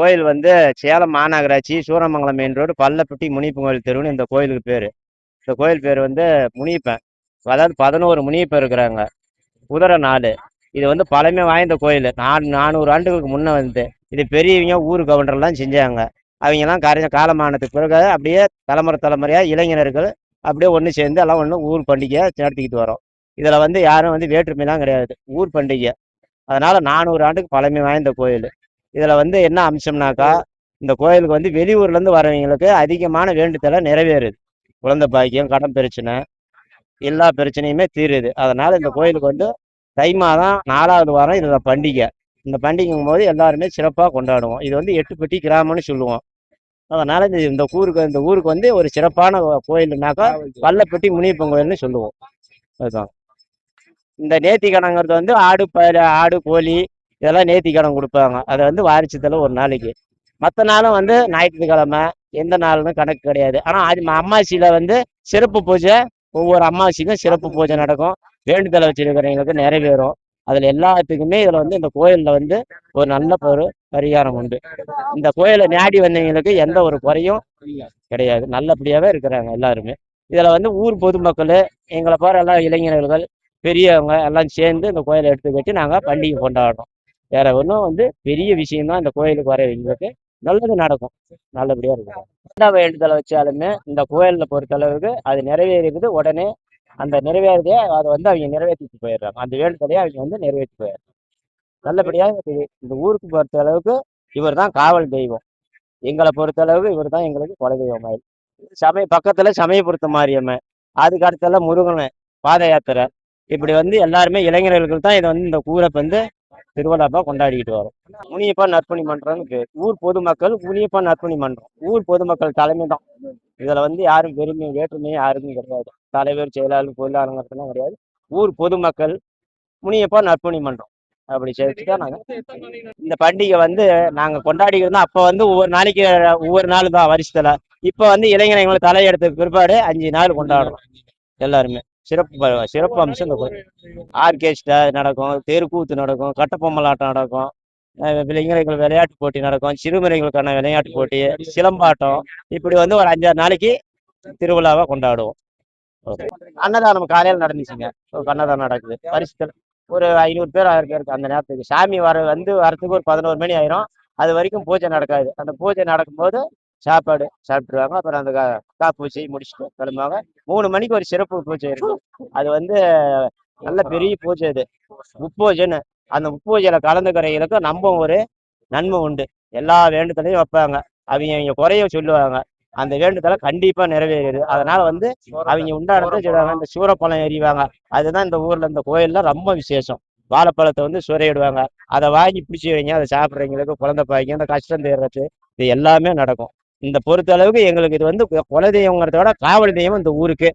கோயில் வந்து சேலம் மாநகராட்சி சூரமங்கலம் மெயின் ரோடு பள்ளப்பட்டி முனியப்பன் கோயில் தெருவுன்னு இந்த கோயிலுக்கு பேர். இந்த கோயில் பேர் வந்து முனியப்பன், அதாவது 11 முனியப்பன் இருக்கிறாங்க. குதிரை 4. இது வந்து பழமை வாய்ந்த கோயில். 400 ஆண்டுகளுக்கு முன்னே வந்து இது பெரியவங்க ஊர் கவுண்டர்லாம் செஞ்சாங்க. அவங்கெல்லாம் காலமானதுக்கு பிறகு அப்படியே தலைமுறையாக இளைஞர்கள் அப்படியே ஒன்று சேர்ந்து எல்லாம் ஒன்று ஊர் பண்டிகையை நடத்திக்கிட்டு வரோம். இதில் வந்து யாரும் வந்து வேற்றுமைலாம் கிடையாது, ஊர் பண்டிகை. அதனால 400 ஆண்டுக்கு பழமை வாய்ந்த கோயில். இதில் வந்து என்ன அம்சம்னாக்கா, இந்த கோயிலுக்கு வந்து வெளியூர்லேருந்து வரவங்களுக்கு அதிகமான வேண்டுதலை நிறைவேறுது. குழந்தை பாக்கியம், கடன் பிரச்சனை, எல்லா பிரச்சனையுமே தீருது. அதனால இந்த கோயிலுக்கு வந்து தை மாதம் 4வது வாரம் இதில் பண்டிகை. இந்த பண்டிகைங்கும் போது எல்லாருமே சிறப்பாக கொண்டாடுவோம். இது வந்து எட்டுப்பட்டி கிராமம்னு சொல்லுவோம். அதனால இந்த ஊருக்கு வந்து ஒரு சிறப்பான கோயிலுனாக்கா பள்ளப்பட்டி முனியப்பன் கோயில்னு சொல்லுவோம். அதுதான். இந்த நேர்த்திக்கடன்ங்கிறது வந்து ஆடு கோழி இதெல்லாம் நேர்த்திக்கடன் கொடுப்பாங்க. அதை வந்து வாரிசத்தில் ஒரு நாளைக்கு. மற்ற நாளும் வந்து ஞாயிற்றுக்கிழமை எந்த நாள்னு கணக்கு கிடையாது. ஆனால் அது அமாவாசையில் வந்து சிறப்பு பூஜை, ஒவ்வொரு அமாவாசைக்கும் சிறப்பு பூஜை நடக்கும். வேண்டுதலை வச்சிருக்கிறவங்களுக்கு நிறைவேறும். அதில் எல்லாத்துக்குமே இதில் வந்து இந்த கோயிலில் வந்து ஒரு நல்ல பரிகாரம் உண்டு. இந்த கோயிலை நாடி வந்தவங்களுக்கு எந்த ஒரு குறையும் கிடையாது, நல்லபடியாகவே இருக்கிறாங்க எல்லாருமே. இதில் வந்து ஊர் பொதுமக்கள், எங்களை போகிற எல்லா இளைஞர்கள், பெரியவங்க எல்லாம் சேர்ந்து இந்த கோயிலை எடுத்து கட்டி நாங்கள் பண்டிகை கொண்டாடுறோம். வேற ஒன்றும் வந்து பெரிய விஷயம்தான். இந்த கோயிலுக்கு வரவங்களுக்கு நல்லது நடக்கும், நல்லபடியாக இருக்கும். எந்த வேண்டுதலை வச்சாலுமே இந்த கோயிலில் பொறுத்தளவுக்கு அது நிறைவேறிடுது. உடனே அந்த நிறைவேறதே அதை வந்து அவங்க நிறைவேற்றிட்டு போயிடுறாங்க. அந்த வேண்டுதலையே அவங்க வந்து நிறைவேற்றி போயிடுறாங்க. நல்லபடியாக இருக்குது. இந்த ஊருக்கு பொறுத்த அளவுக்கு இவர் தான் காவல் தெய்வம். எங்களை பொறுத்தளவுக்கு இவர் தான் எங்களுக்கு குலதெய்வம் மாதிரி. பக்கத்துல சமயபுரத்து மாரியம்மன், அதுக்கு அடுத்தெல்லாம் முருகன் பாத யாத்திரை. இப்படி வந்து எல்லாருமே இளைஞர்களுக்கு தான் இதை வந்து இந்த ஊரை வந்து திருவிழாப்பா கொண்டாடிக்கிட்டு வரும். முனியப்பா நற்பணி மன்றம்னு பேர். ஊர் பொதுமக்கள் முனியப்பா நற்பணி மன்றம் ஊர் பொதுமக்கள் தலைமை தான். இதுல வந்து யாரும் வேற்றுமையும் யாருக்கும் கிடையாது. தலைவர், செயலாளர், பொருளாளர்லாம் கிடையாது. ஊர் பொதுமக்கள் முனியப்பா நற்பணி மன்றம் அப்படி சேர்த்துதான் நாங்க இந்த பண்டிகை வந்து நாங்க கொண்டாடிக்கிட்டு இருந்தோம். அப்ப வந்து ஒவ்வொரு நாளைக்கு ஒவ்வொரு நாள் தான் வருஷத்துல. இப்ப வந்து இளைஞர்களை தலையெடுத்த பிற்பாடு 5 நாள் கொண்டாடுறோம் எல்லாருமே. சிறப்பு அம்சம் இந்த கோயில். ஆர்கெஸ்ட்ரா நடக்கும், தெருக்கூத்து நடக்கும், கட்டப்பொம்மலாட்டம் நடக்கும், இளைஞர்கள் விளையாட்டு போட்டி நடக்கும், சிறுமுறைகளுக்கான விளையாட்டு போட்டி, சிலம்பாட்டம். இப்படி வந்து ஒரு 5-6 நாளைக்கு திருவிழாவை கொண்டாடுவோம். அன்னதானம் காலையில் நடந்துச்சுங்க. அன்னதானம் நடக்குது வருஷத்துல. ஒரு 500 பேர் 1000 பேருக்கு அந்த நேரத்துக்கு சாமி வரத்துக்கு ஒரு 11 மணி ஆயிரும். அது வரைக்கும் பூஜை நடக்காது. அந்த பூஜை நடக்கும்போது சாப்பாடு சாப்பிட்டுருவாங்க. அப்புறம் அந்த காப்பூச்சி முடிச்சுட்டு கிளம்புவாங்க. 3 மணிக்கு ஒரு சிறப்பு பூஜை இருக்கும். அது வந்து நல்ல பெரிய பூஜை. அது முப்பூஜைன்னு. அந்த முப்பூஜையில கலந்துக்கிறவங்களுக்கு நம்ம ஒரு நன்மை உண்டு. எல்லா வேண்டுதலையும் வைப்பாங்க. அவங்க குறைய சொல்லுவாங்க. அந்த வேண்டுதலை கண்டிப்பா நிறைவேறுது. அதனால வந்து அவங்க உண்டானதை சொல்லுவாங்க. இந்த சூரப்பழம் எறிவாங்க. அதுதான் இந்த ஊர்ல இந்த கோயில்ல ரொம்ப விசேஷம். வாழைப்பழத்தை வந்து சுரையிடுவாங்க. அதை வாங்கி பிடிச்சி வைங்க. அதை சாப்பிட்றவங்களுக்கு குழந்தை பாய்ங்க, அந்த கஷ்டம் தேர்றது, இது எல்லாமே நடக்கும். இந்த பொறுத்த அளவுக்கு எங்களுக்கு இது வந்து குலதெய்வங்கிறத விட காவல் தெய்வம் இந்த ஊருக்கு.